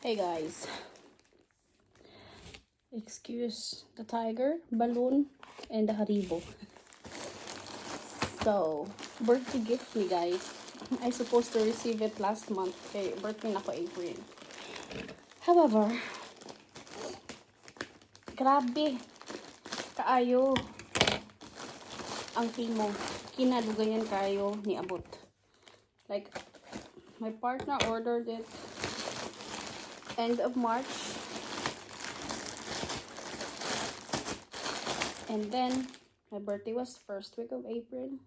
Hey guys, excuse the tiger, balloon, and the Haribo. So, birthday gift ni guys. I supposed to receive it last month. Okay, birthday na ko April. However, grabe, kaayo ang timo. Kinadugayan kayo ni abot. Like, my partner ordered it end of March. And then, my birthday was first week of April.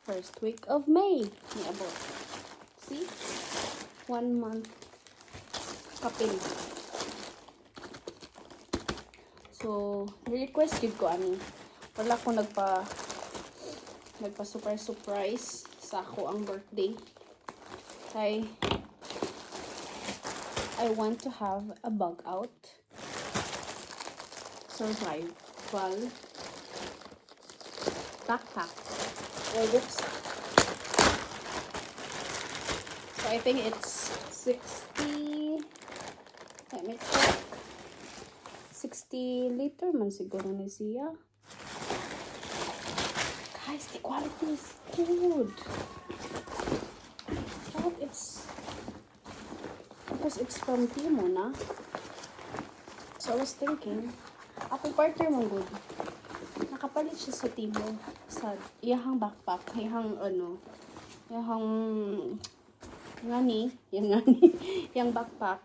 First week of May. Ni abot. See? 1 month kapil. So, ni-request yun ko ani. Wala ko nagpa surprise sa ako ang birthday. Kay I want to have a bug out survival backpack or rucksack. So I think it's 60, let me check, 60 liter man siguro ni siya. Guys, the quality is good. But it's because it's from Timo na. So I was thinking, ako partner mong good. Nakapalit siya sa Timo sa iyahang backpack, iyahang yung backpack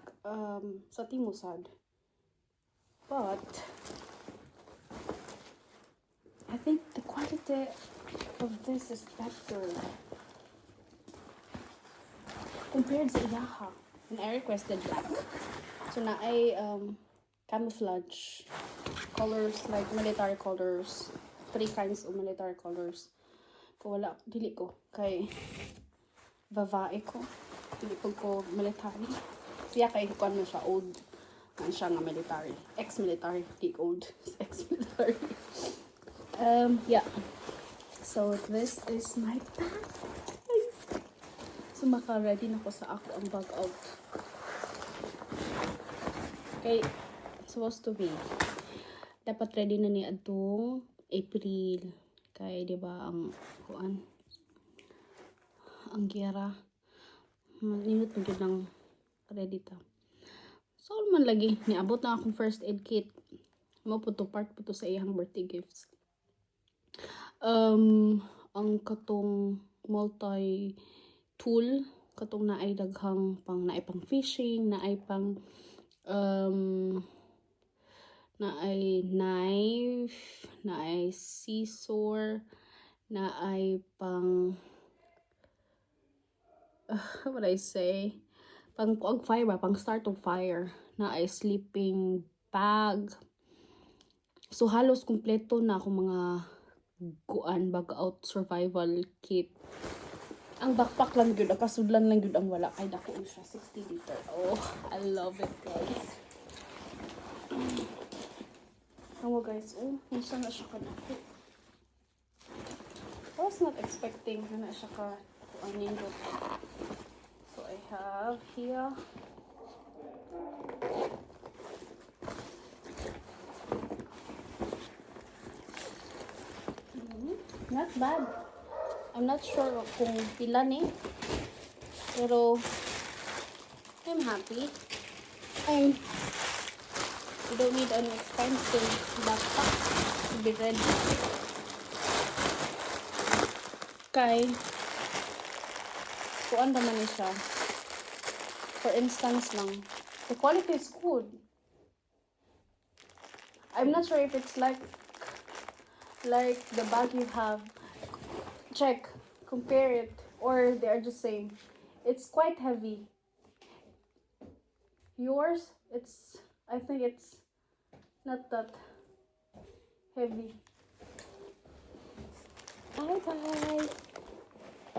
sa Timo sad. But I think the quality of this is better compared sa iyaha. And I requested black. So na ay camouflage colors, like military colors. 3 kinds of military colors. Kung wala, dili ko. Kay babae ko. Dili ko military. Siya kay kuan mo siya old. Ano siya nga military. Ex-military. Di old. Ex-military. Yeah. So this is my bag. So maka-ready na ko sa ako ang bag out. Okay, supposed to be. Dapat ready na ni atong April. Kay di ba ang kuan ang giyara. Malinot na gyud ang ready ta. So man lagi niabot na akong first aid kit. Mo po to part po to sa iyang birthday gifts. Ang katong multi tool katong naay daghang naay pang fishing, naay pang naay knife, naay scissor, naay pang what would I say? Pang fire ba? Pang start of fire. Naay sleeping bag. So halos kumpleto na akong mga bag out survival kit. Ang backpack lang yun, kasudlan lang yun ang wala. Ay, dako siya, 60 liter. Oh, I love it, guys. Ano guys, nasa na siya ka na. I was not expecting na siya ka nindot. So, I have here. Not bad. I'm not sure kung pila ni. Pero, I'm happy. You don't need an expensive backpack to be ready. Kay, kuan naman ni siya. For instance lang, the quality is good. I'm not sure if it's like the bag you have. Check, compare it, or they are the same. It's quite heavy. Yours, I think it's not that heavy. Bye bye.